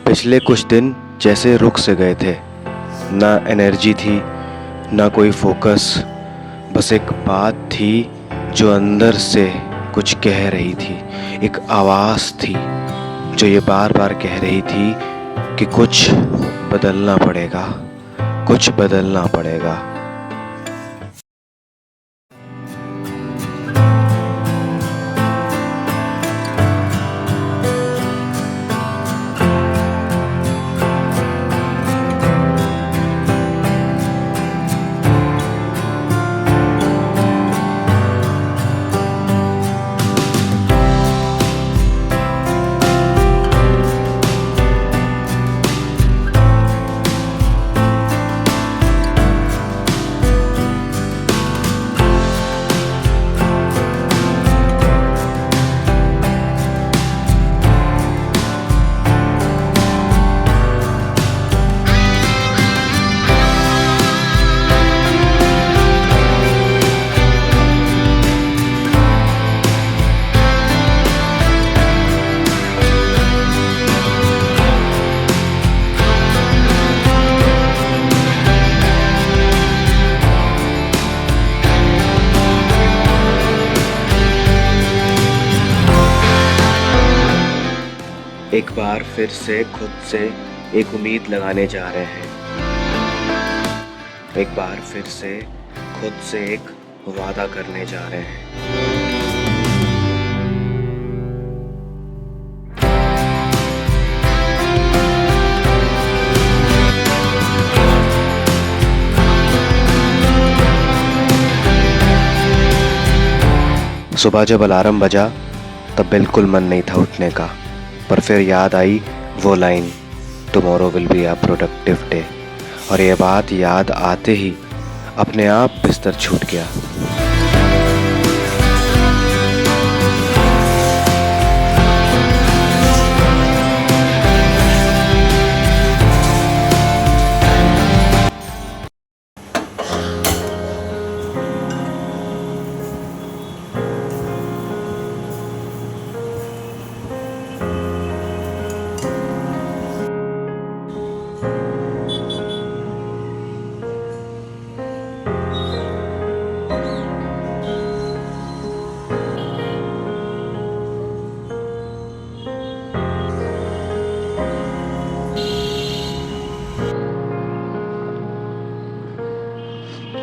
पिछले कुछ दिन जैसे रुक से गए थे। ना एनर्जी थी, ना कोई फोकस। बस एक बात थी जो अंदर से कुछ कह रही थी। एक आवाज़ थी जो ये बार बार कह रही थी कि कुछ बदलना पड़ेगा, कुछ बदलना पड़ेगा। एक बार फिर से खुद से एक उम्मीद लगाने जा रहे हैं। एक बार फिर से खुद से एक वादा करने जा रहे हैं। सुबह जब अलार्म बजा तब बिल्कुल मन नहीं था उठने का, पर फिर याद आई वो line, tomorrow will be a productive day. और ये बात याद आते ही अपने आप बिस्तर छूट गया।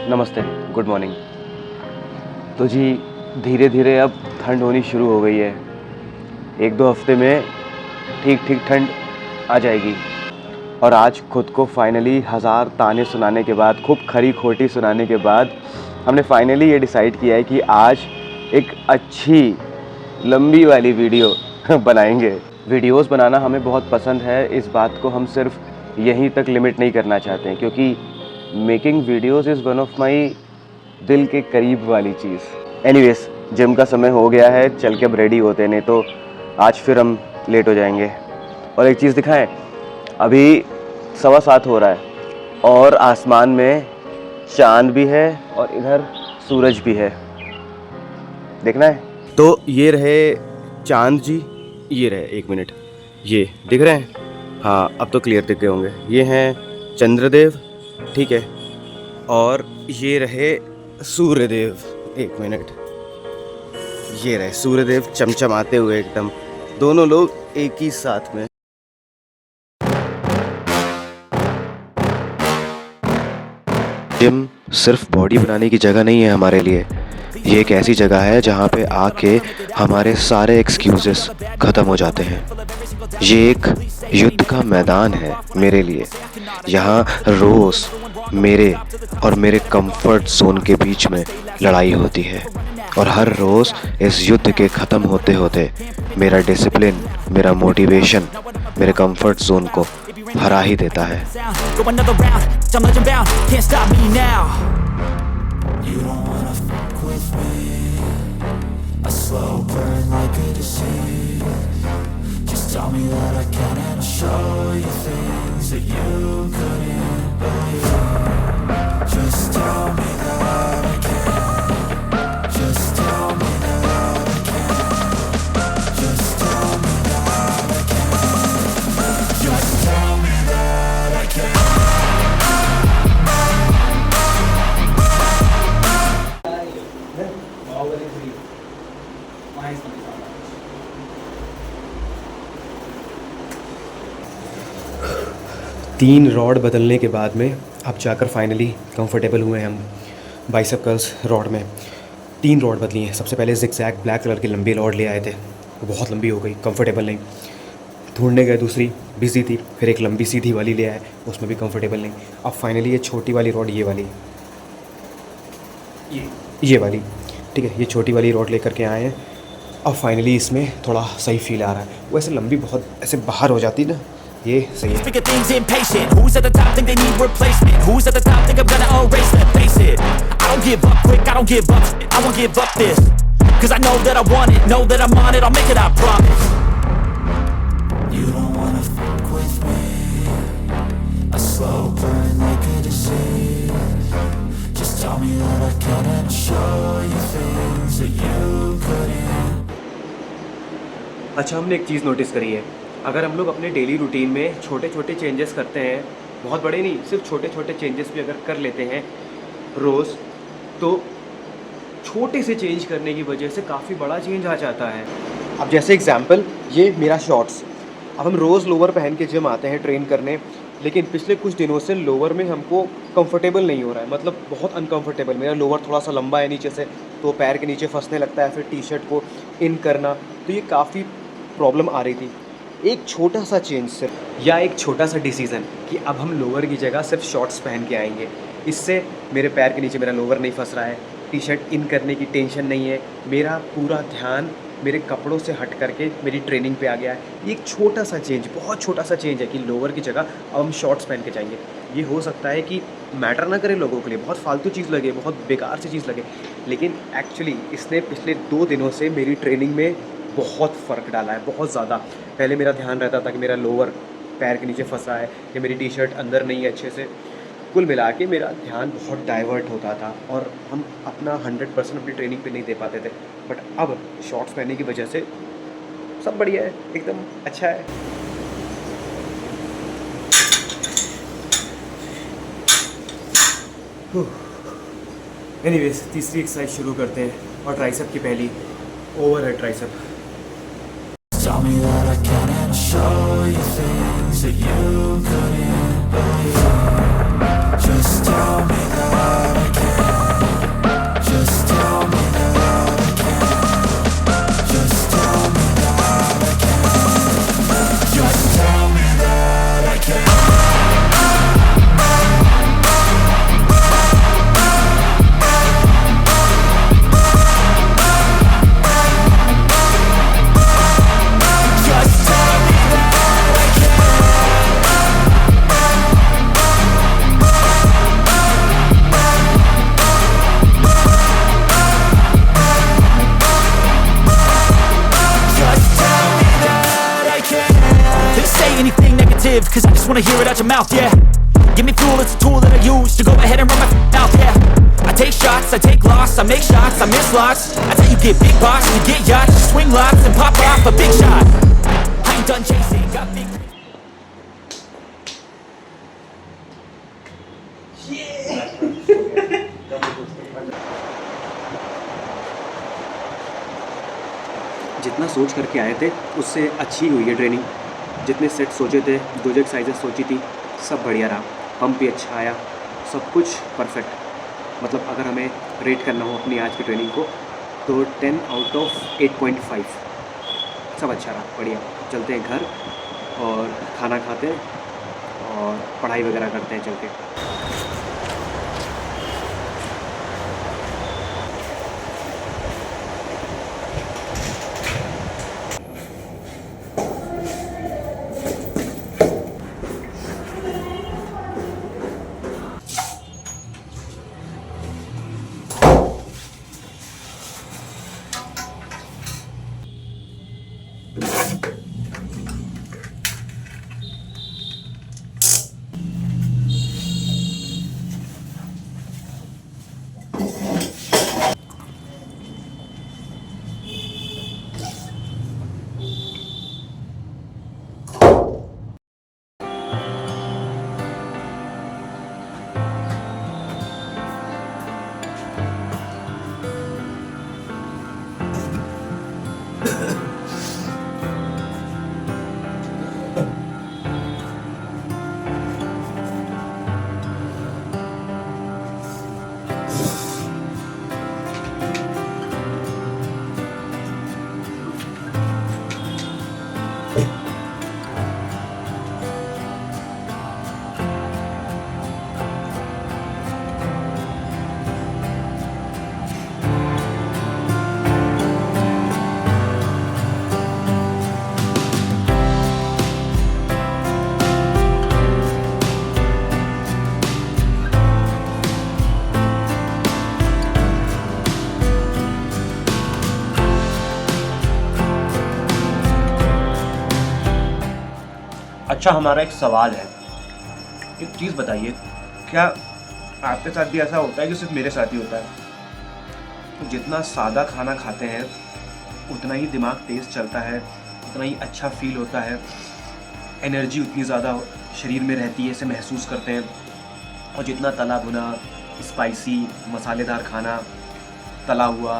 नमस्ते, गुड मॉर्निंग। तो जी धीरे धीरे अब ठंड होनी शुरू हो गई है। एक दो हफ्ते में ठीक ठीक ठंड आ जाएगी। और आज खुद को फाइनली 1000 ताने सुनाने के बाद, खूब खरी खोटी सुनाने के बाद, हमने फाइनली ये डिसाइड किया है कि आज एक अच्छी लंबी वाली वीडियो बनाएंगे। वीडियोस बनाना हमें बहुत पसंद है। इस बात को हम सिर्फ यहीं तक लिमिट नहीं करना चाहते हैं, क्योंकि making videos is one of my दिल के करीब वाली चीज़। एनीवेज, जिम का समय हो गया है, चल के अब रेडी होते हैं, नहीं तो आज फिर हम लेट हो जाएंगे। और एक चीज़ दिखाएं, अभी 7:15 हो रहा है और आसमान में चांद भी है और इधर सूरज भी है। देखना है? तो ये रहे चांद जी, ये रहे, एक मिनट, ये दिख रहे हैं? हाँ, अब तो क्लियर दिख गए होंगे। ये हैं चंद्रदेव, ठीक है, और ये रहे सूर्यदेव। एक मिनट, ये रहे सूर्यदेव चमचमाते हुए एकदम, दोनों लोग एक ही साथ में। जिम सिर्फ बॉडी बनाने की जगह नहीं है हमारे लिए। ये एक ऐसी जगह है जहाँ पे आके हमारे सारे एक्सक्यूजेस ख़त्म हो जाते हैं। ये एक युद्ध का मैदान है मेरे लिए। यहाँ रोज़ मेरे और मेरे कंफर्ट जोन के बीच में लड़ाई होती है, और हर रोज़ इस युद्ध के ख़त्म होते होते मेरा डिसिप्लिन, मेरा मोटिवेशन मेरे कंफर्ट जोन को हरा ही देता है। Tell me that I can and I'll show you things that you couldn't believe. Just tell me that I can. Just tell me that I can. Just tell me that I can. Just 3 rod बदलने के बाद में अब जाकर finally comfortable हुए हम bicep curls rod में। 3 rod बदली हैं। सबसे पहले जिगजैग ब्लैक कलर की लंबी रॉड ले आए थे, वो बहुत लंबी हो गई, कंफर्टेबल नहीं। ढूंढने गए, दूसरी बिजी थी, फिर एक लंबी सीधी वाली ले आए, उसमें भी कंफर्टेबल नहीं। अब फाइनली ये छोटी वाली रॉड, ये वाली, ये वाली, ठीक है, ये छोटी वाली रॉड लेकर के आए हैं। अब फाइनली इसमें थोड़ा सही फील आ रहा है। वो ऐसे लंबी बहुत ऐसे बाहर हो जाती ना, ये सही है। Bigger things impatient. Who's at the top think they need replacement? Who's at the top think I'm gonna erase them? Face it, I don't give up quick, I don't give up shit. I won't give up this, cause I know that I want it, know that I'm on it, I'll make it, I promise. You don't wanna fuck with me. A slow burn like a disease. Just tell me that I can and I'll show you things that you couldn't. अच्छा, हमने एक चीज़ notice करी है, अगर हम लोग अपने daily routine में छोटे छोटे चेंजेस करते हैं, बहुत बड़े नहीं, सिर्फ छोटे छोटे चेंजेस भी अगर कर लेते हैं रोज़, तो छोटे से चेंज करने की वजह से काफ़ी बड़ा चेंज आ जाता है। अब जैसे एग्जांपल, ये मेरा शॉर्ट्स, अब हम रोज़ लोअर पहन के जिम आते हैं ट्रेन करने, लेकिन पिछले कुछ दिनों से लोअर में हमको कंफर्टेबल नहीं हो रहा है, मतलब बहुत अनकंफर्टेबल। मेरा लोअर थोड़ा सा लंबा है नीचे से, तो पैर के नीचे फंसने लगता है, फिर टी शर्ट को इन करना, तो ये काफ़ी प्रॉब्लम आ रही थी। एक छोटा सा चेंज सिर्फ, या एक छोटा सा डिसीज़न कि अब हम लोअर की जगह सिर्फ शॉर्ट्स पहन के आएंगे, इससे मेरे पैर के नीचे मेरा लोअर नहीं फंस रहा है, टी शर्ट इन करने की टेंशन नहीं है, मेरा पूरा ध्यान मेरे कपड़ों से हट करके मेरी ट्रेनिंग पे आ गया है। ये एक छोटा सा चेंज, बहुत छोटा सा चेंज है कि लोअर की जगह अब हम शॉर्ट्स पहन के जाएंगे। ये हो सकता है कि मैटर ना करे लोगों के लिए, बहुत फालतू चीज़ लगे, बहुत बेकार सी चीज़ लगे, लेकिन एक्चुअली इसने पिछले 2 दिनों से मेरी ट्रेनिंग में बहुत फ़र्क डाला है, बहुत ज़्यादा। पहले मेरा ध्यान रहता था कि मेरा लोअर पैर के नीचे फंसा है या मेरी टी शर्ट अंदर नहीं है अच्छे से, कुल मिला के मेरा ध्यान बहुत डाइवर्ट होता था और हम अपना 100% अपनी ट्रेनिंग पे नहीं दे पाते थे। बट अब शॉर्ट्स पहनने की वजह से सब बढ़िया है, एकदम अच्छा है। एनीवेज, तीसरी एक्सरसाइज शुरू करते हैं और ट्राइसेप की पहली, overhead tricep. Tell me that I can and I'll show you things that you couldn't believe. Just tell me that I can. Just tell me that I can. Just tell me that I can. Just tell me that I can. Cause I just wanna hear it out your mouth, yeah. Give me fuel, it's a tool that I use to go ahead and run my mouth, yeah. I take shots, I take loss, I make shots, I miss lots. I tell you get big boss, you get yachts, swing lots and pop off a big shot. I ain't done chasing, got big. जितना सोच करके आए थे उससे अच्छी हुई है training. जितने सेट सोचे थे, जो एक्सरसाइजेस सोची थी, सब बढ़िया रहा, पंप भी अच्छा आया, सब कुछ परफेक्ट। मतलब अगर हमें रेट करना हो अपनी आज की ट्रेनिंग को तो 10 आउट ऑफ 8.5, सब अच्छा रहा, बढ़िया। चलते हैं घर और खाना खाते हैं और पढ़ाई वगैरह करते हैं चल के। अच्छा, हमारा एक सवाल है, एक चीज़ बताइए, क्या आपके साथ भी ऐसा होता है कि सिर्फ मेरे साथ ही होता है? तो जितना सादा खाना खाते हैं उतना ही दिमाग तेज़ चलता है, उतना ही अच्छा फील होता है, एनर्जी उतनी ज़्यादा शरीर में रहती है, इसे महसूस करते हैं। और जितना तला भुना, स्पाइसी, मसालेदार खाना, तला हुआ,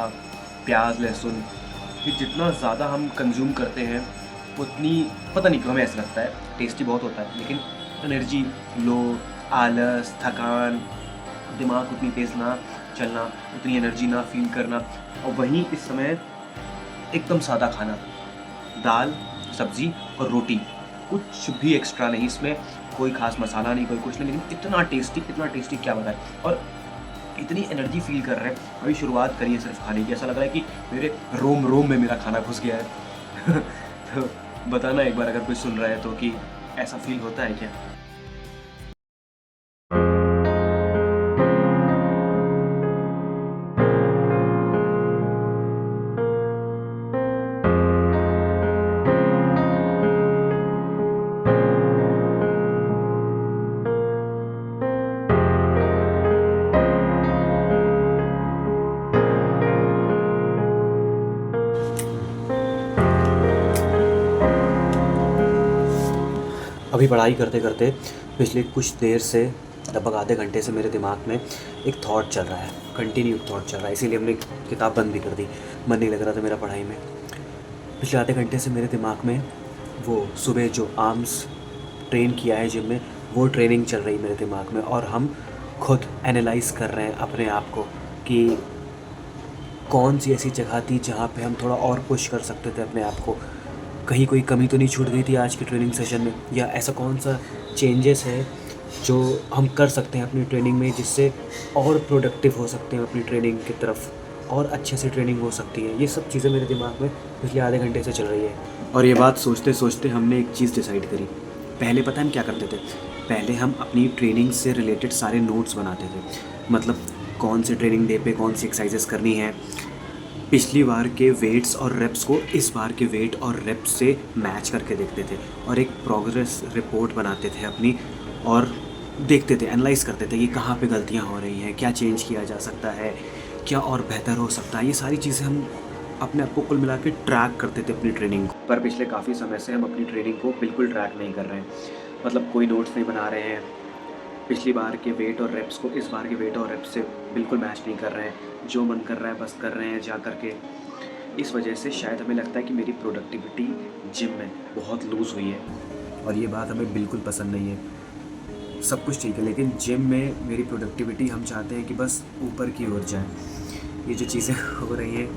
प्याज, लहसुन, ये जितना ज़्यादा हम कंज्यूम करते हैं उतनी, पता नहीं क्यों हमें ऐसा लगता है, टेस्टी बहुत होता है, लेकिन एनर्जी लो, आलस, थकान, दिमाग उतनी तेज़ ना चलना, उतनी एनर्जी ना फील करना। और वहीं इस समय एकदम सादा खाना, दाल, सब्ज़ी और रोटी, कुछ भी एक्स्ट्रा नहीं इसमें, कोई ख़ास मसाला नहीं, कोई कुछ नहीं, लेकिन इतना टेस्टी क्या बताएं, और इतनी एनर्जी फील कर रहे हैं। अभी शुरुआत करी है सिर्फ खाने की, ऐसा लग रहा है कि मेरे रोम रोम में मेरा खाना घुस गया है। तो बताना एक बार अगर कोई सुन रहा है तो कि ऐसा फील होता है क्या? अभी पढ़ाई करते करते पिछले कुछ देर से, लगभग आधे घंटे से मेरे दिमाग में एक थॉट चल रहा है, कंटिन्यू थॉट चल रहा है, इसीलिए हमने किताब बंद भी कर दी, मन नहीं लग रहा था मेरा पढ़ाई में। पिछले आधे घंटे से मेरे दिमाग में वो सुबह जो आर्म्स ट्रेन किया है जिम में, वो ट्रेनिंग चल रही मेरे दिमाग में, और हम खुद एनालाइज़ कर रहे हैं अपने आप को कि कौन सी ऐसी जगह थी जहाँ पे हम थोड़ा और पुश कर सकते थे अपने आप को, कहीं कोई कमी तो नहीं छूट गई थी आज के ट्रेनिंग सेशन में, या ऐसा कौन सा चेंजेस है जो हम कर सकते हैं अपनी ट्रेनिंग में जिससे और प्रोडक्टिव हो सकते हैं अपनी ट्रेनिंग की तरफ, और अच्छे से ट्रेनिंग हो सकती है। ये सब चीज़ें मेरे दिमाग में पिछले आधे घंटे से चल रही है। और ये बात सोचते सोचते हमने एक चीज़ डिसाइड करी। पहले पता है हम क्या करते थे? पहले हम अपनी ट्रेनिंग से रिलेटेड सारे नोट्स बनाते थे, मतलब कौन से ट्रेनिंग डे पे कौन सी एक्सरसाइजेस करनी है, पिछली बार के वेट्स और रेप्स को इस बार के वेट और रेप्स से मैच करके देखते थे, और एक प्रोग्रेस रिपोर्ट बनाते थे अपनी, और देखते थे, एनालाइज़ करते थे कि कहाँ पे गलतियाँ हो रही हैं, क्या चेंज किया जा सकता है, क्या और बेहतर हो सकता है। ये सारी चीज़ें हम अपने आप को कुल मिला के ट्रैक करते थे अपनी ट्रेनिंग को। पर पिछले काफ़ी समय से हम अपनी ट्रेनिंग को बिल्कुल ट्रैक नहीं कर रहे हैं, मतलब कोई नोट्स नहीं बना रहे हैं, पिछली बार के वेट और रेप्स को इस बार के वेट और रेप्स से बिल्कुल मैच नहीं कर रहे हैं, जो मन कर रहा है बस कर रहे हैं जा कर के। इस वजह से शायद हमें लगता है कि मेरी प्रोडक्टिविटी जिम में बहुत लूज़ हुई है, और ये बात हमें बिल्कुल पसंद नहीं है। सब कुछ ठीक है, लेकिन जिम में मेरी प्रोडक्टिविटी हम चाहते हैं कि बस ऊपर की ओर जाए। ये जो चीज़ें हो रही हैं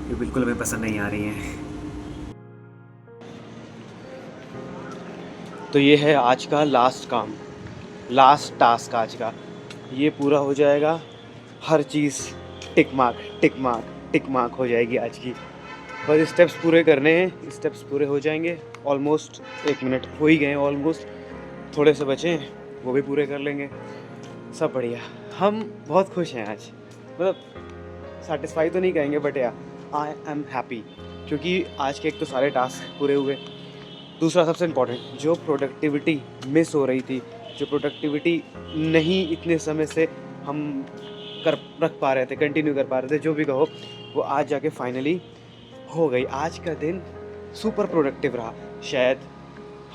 ये बिल्कुल हमें पसंद नहीं आ रही हैं। तो ये है आज का लास्ट काम, लास्ट टास्क आज का, ये पूरा हो जाएगा, हर चीज़ टिक मार्क हो जाएगी आज की। बस स्टेप्स पूरे करने हैं, स्टेप्स पूरे हो जाएंगे। ऑलमोस्ट 1 मिनट हो ही गए, ऑलमोस्ट थोड़े से बचे हैं, वो भी पूरे कर लेंगे। सब बढ़िया, हम बहुत खुश हैं आज, मतलब सेटिस्फाई तो नहीं कहेंगे बट या आई एम हैप्पी, क्योंकि आज के एक तो सारे टास्क पूरे हुए। दूसरा सबसे इम्पोर्टेंट, जो प्रोडक्टिविटी मिस हो रही थी, जो प्रोडक्टिविटी नहीं इतने समय से हम रख पा रहे थे, कंटिन्यू कर पा रहे थे, जो भी कहो, वो आज जाके फाइनली हो गई। आज का दिन सुपर प्रोडक्टिव रहा। शायद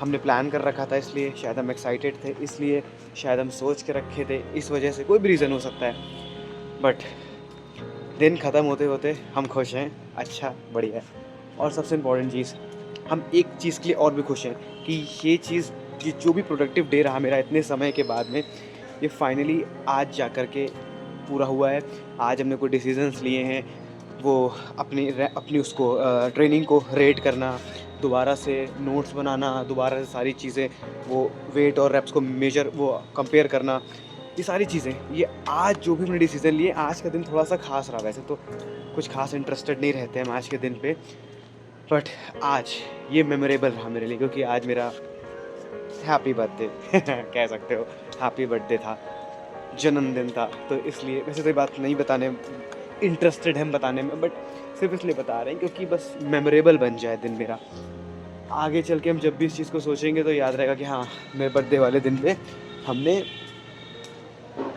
हमने प्लान कर रखा था इसलिए, शायद हम एक्साइटेड थे इसलिए, शायद हम सोच के रखे थे इस वजह से, कोई भी रीज़न हो सकता है, बट दिन ख़त्म होते होते हम खुश हैं। अच्छा, बढ़िया है। और सबसे इम्पोर्टेंट चीज़, हम एक चीज़ के लिए और भी खुश हैं कि ये चीज़, ये जो भी प्रोडक्टिव डे रहा मेरा इतने समय के बाद में, ये फाइनली आज जा कर के पूरा हुआ है। आज हमने कोई डिसीजंस लिए हैं, वो अपनी उसको ट्रेनिंग को रेट करना, दोबारा से नोट्स बनाना, दोबारा से सारी चीज़ें, वो वेट और रेप्स को मेजर, वो कंपेयर करना, ये सारी चीज़ें, ये आज जो भी हमने डिसीज़न लिए, आज का दिन थोड़ा सा खास रहा। वैसे तो कुछ खास इंटरेस्टेड नहीं रहते हम आज के दिन पे, बट आज ये मेमोरेबल रहा मेरे लिए, क्योंकि आज मेरा हैप्पी बर्थडे कह सकते हो, हैप्पी बर्थडे था, जन्मदिन था। तो इसलिए, वैसे तो ये बात नहीं बताने इंटरेस्टेड हम बताने में, बट सिर्फ इसलिए बता रहे हैं क्योंकि बस मेमोरेबल बन जाए दिन मेरा। आगे चल के हम जब भी इस चीज़ को सोचेंगे तो याद रहेगा कि हाँ, मेरे बर्थडे वाले दिन पे हमने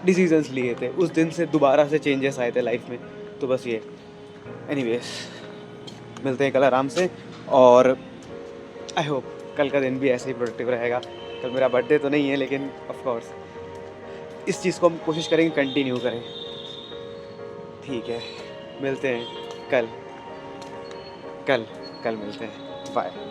डिसीजंस लिए थे, उस दिन से दोबारा से चेंजेस आए थे लाइफ में। तो बस ये, एनीवेज मिलते हैं कल आराम से, और आई होप कल का दिन भी ऐसे ही प्रोडक्टिव रहेगा। कल मेरा बर्थडे तो नहीं है, लेकिन ऑफ कोर्स इस चीज़ को हम कोशिश करेंगे कंटिन्यू करें। ठीक है, मिलते हैं कल मिलते हैं, बाय।